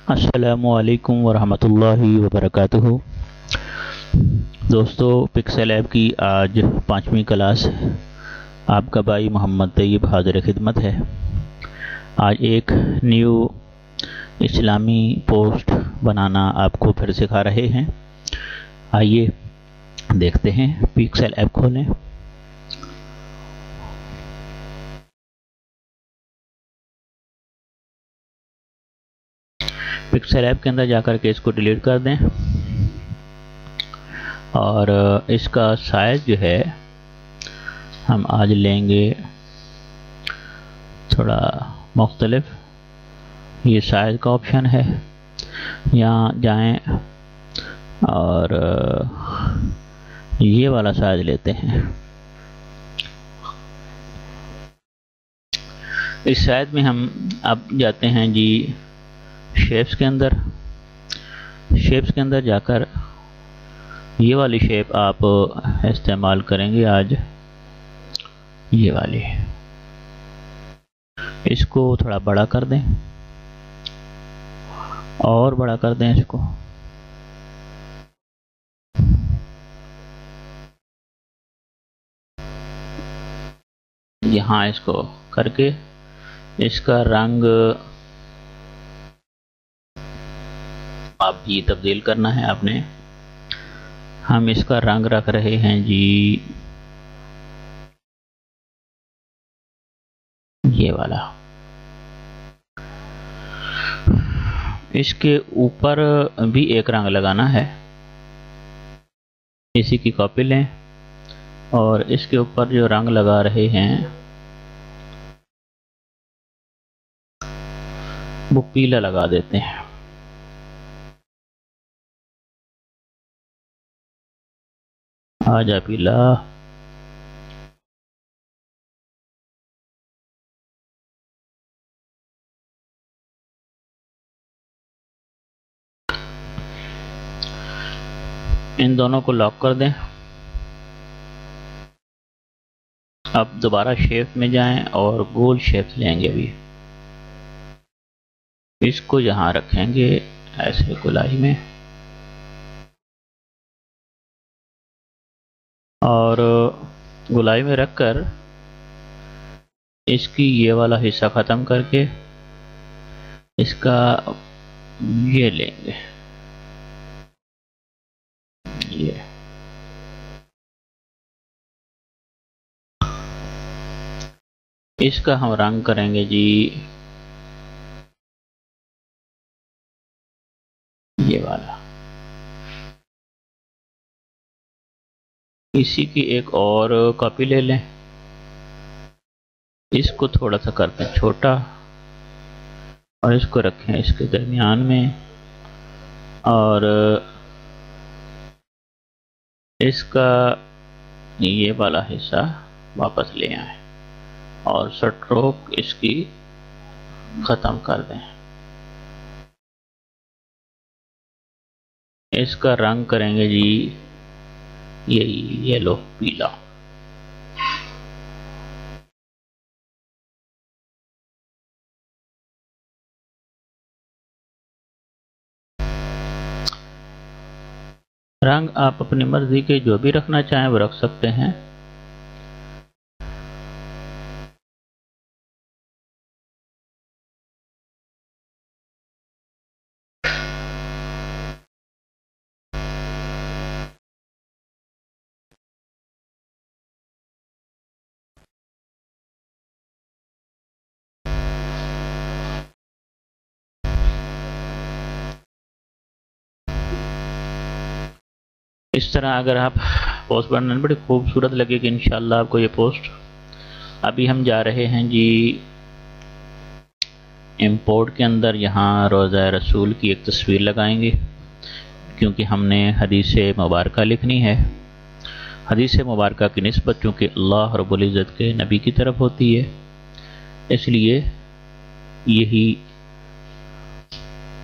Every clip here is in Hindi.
अस्सलामुअलैकुम वरहमतुल्लाहि वबरकातुहू। दोस्तों, पिक्सल ऐप की आज 5वीं क्लास है। आपका भाई मोहम्मद तैयब हाजिर खिदमत है। आज एक न्यू इस्लामी पोस्ट बनाना आपको फिर सिखा रहे हैं। आइए देखते हैं। पिक्सल ऐप खोलें। पिक्सल ऐप के अंदर जाकर के इसको डिलीट कर दें और इसका साइज जो है हम आज लेंगे थोड़ा मुख्तलिफ। ये साइज का ऑप्शन है, यहाँ जाएं और ये वाला साइज लेते हैं। इस साइज में हम अब जाते हैं जी शेप्स के अंदर। शेप्स के अंदर जाकर ये वाली शेप आप इस्तेमाल करेंगे आज, ये वाली। इसको थोड़ा बड़ा कर दें और बड़ा कर दें इसको। यहाँ इसको करके इसका रंग आप भी तब्दील करना है आपने। हम इसका रंग रख रहे हैं जी ये वाला। इसके ऊपर भी एक रंग लगाना है। इसी की कॉपी लें और इसके ऊपर जो रंग लगा रहे हैं वो पीला लगा देते हैं। आजा पीला। इन दोनों को लॉक कर दें। अब दोबारा शेप में जाएं और गोल शेप लेंगे। अभी इसको यहाँ रखेंगे ऐसे गोलाई में और गोलाई में रखकर इसकी ये वाला हिस्सा ख़त्म करके इसका ये लेंगे, ये। इसका हम रंग करेंगे जी ये वाला। इसी की एक और कॉपी ले लें। इसको थोड़ा सा करते हैं छोटा और इसको रखें इसके दरमियान में और इसका ये वाला हिस्सा वापस ले आए और स्ट्रोक इसकी ख़त्म कर दें। इसका रंग करेंगे जी ये येलो पीला। रंग आप अपनी मर्जी के जो भी रखना चाहें वो रख सकते हैं। इस तरह अगर आप पोस्ट बनाने बड़ी खूबसूरत लगेगी इंशाल्लाह आपको ये पोस्ट। अभी हम जा रहे हैं जी इंपोर्ट के अंदर। यहाँ रोज़ा रसूल की एक तस्वीर लगाएंगे क्योंकि हमने हदीस मुबारक लिखनी है। हदीस मुबारक की निस्बत चूँकि अल्लाह रब्बुल इज़्ज़त के नबी की तरफ होती है, इसलिए यही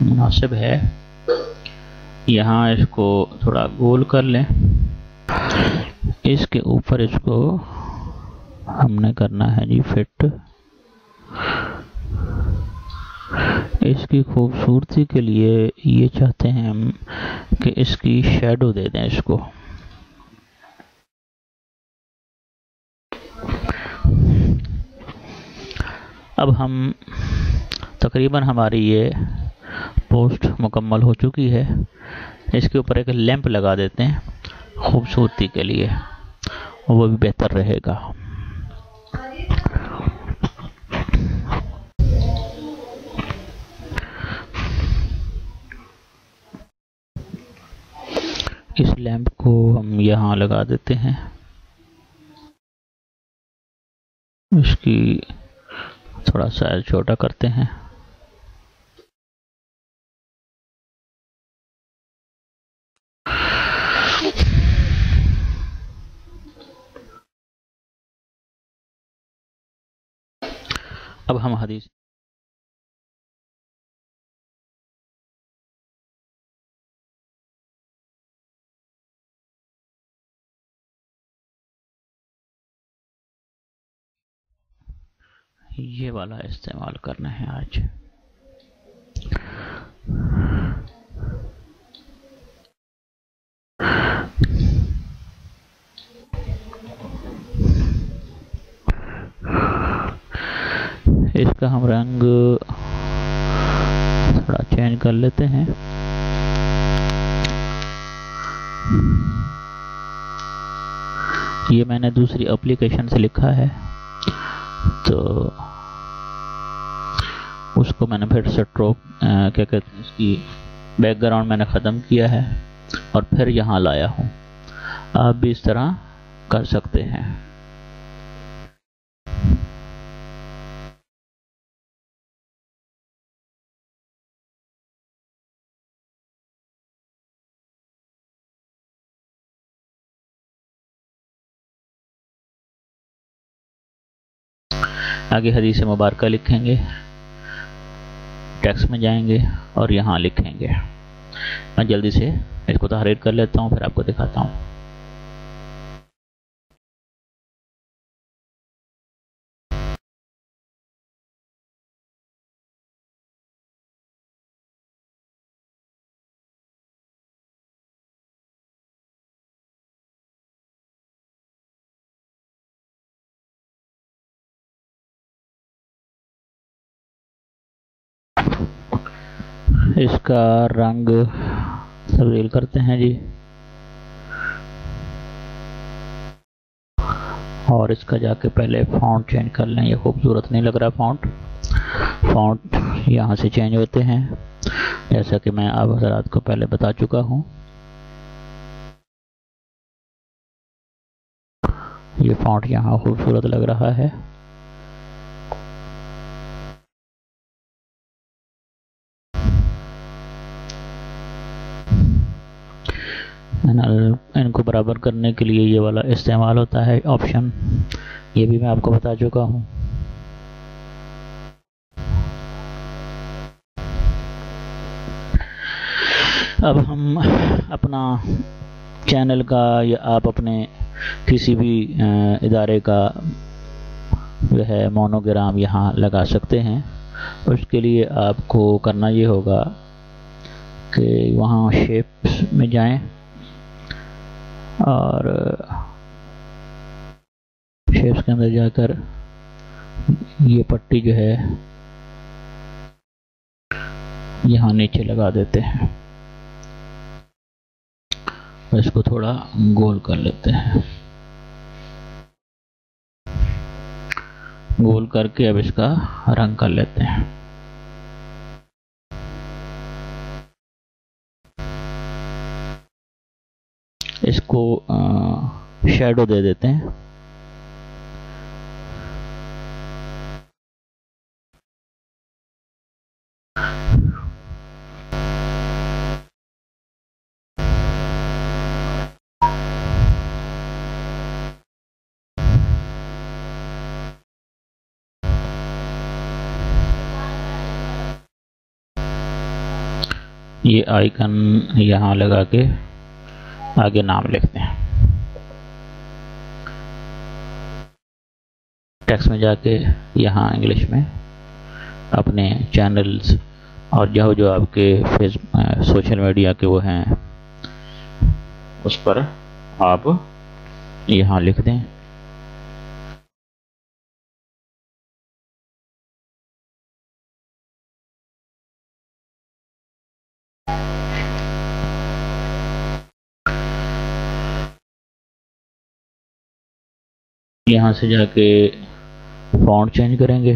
मुनासिब है। यहाँ इसको थोड़ा गोल कर लें। इसके ऊपर इसको हमने करना है जी फिट। इसकी खूबसूरती के लिए ये चाहते हैं हम कि इसकी शैडो दे दें इसको। अब हम तकरीबन हमारी ये पोस्ट मुकम्मल हो चुकी है। इसके ऊपर एक लैंप लगा देते हैं खूबसूरती के लिए, वो भी बेहतर रहेगा। इस लैंप को हम यहाँ लगा देते हैं। इसकी थोड़ा साइज छोटा करते हैं। अब हम हदीस ये वाला इस्तेमाल करना है आज। इसका हम रंग थोड़ा चेंज कर लेते हैं। ये मैंने दूसरी एप्लीकेशन से लिखा है, तो उसको मैंने फिर से स्ट्रोक क्या कहते हैं, इसकी बैकग्राउंड मैंने ख़त्म किया है और फिर यहाँ लाया हूँ। आप भी इस तरह कर सकते हैं। आगे हदीस मुबारका लिखेंगे, टेक्स्ट में जाएंगे और यहाँ लिखेंगे। मैं जल्दी से इसको तहरीर कर लेता हूँ, फिर आपको दिखाता हूँ। इसका रंग तब्दील करते हैं जी, और इसका जाके पहले फ़ॉन्ट चेंज कर लें। ये खूबसूरत नहीं लग रहा फ़ॉन्ट यहाँ से चेंज होते हैं, जैसा कि मैं आप हज़रात को पहले बता चुका हूँ। ये फ़ॉन्ट यहाँ खूबसूरत लग रहा है। इनको बराबर करने के लिए ये वाला इस्तेमाल होता है ऑप्शन, ये भी मैं आपको बता चुका हूँ। अब हम अपना चैनल का या आप अपने किसी भी इदारे का जो है मोनोग्राम यहाँ लगा सकते हैं। उसके लिए आपको करना ये होगा कि वहाँ शेप्स में जाएं और शेप्स के अंदर जाकर ये पट्टी जो है यहाँ नीचे लगा देते हैं। इसको थोड़ा गोल कर लेते हैं। गोल करके अब इसका रंग कर लेते हैं। इसको शैडो दे देते हैं। ये आइकन यहाँ लगा के आगे नाम लिखते हैं। टेक्स्ट में जाके यहाँ इंग्लिश में अपने चैनल्स और जो जो आपके सोशल मीडिया के वो हैं उस पर आप यहाँ लिख दें। यहाँ से जाके फॉन्ट चेंज करेंगे।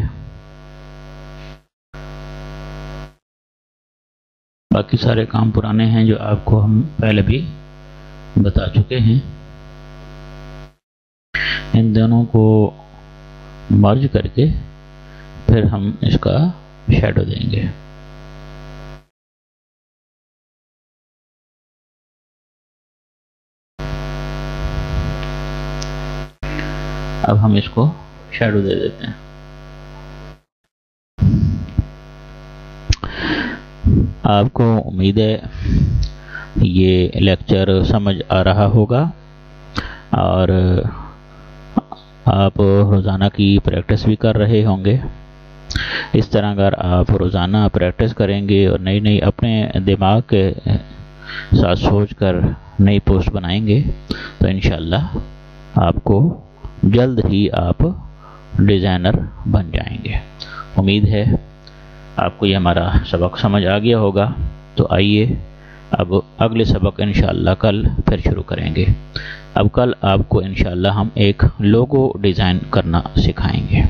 बाकी सारे काम पुराने हैं जो आपको हम पहले भी बता चुके हैं। इन दोनों को मर्ज करके फिर हम इसका शैडो देंगे। अब हम इसको शैडो दे देते हैं। आपको उम्मीद है ये लेक्चर समझ आ रहा होगा और आप रोज़ाना की प्रैक्टिस भी कर रहे होंगे। इस तरह अगर आप रोज़ाना प्रैक्टिस करेंगे और नई नई अपने दिमाग के साथ सोचकर नई पोस्ट बनाएंगे तो इंशाल्लाह आपको जल्द ही आप डिज़ाइनर बन जाएंगे। उम्मीद है आपको ये हमारा सबक समझ आ गया होगा। तो आइए अब अगले सबक इंशाल्लाह कल फिर शुरू करेंगे। अब कल आपको इंशाल्लाह हम एक लोगो डिज़ाइन करना सिखाएंगे।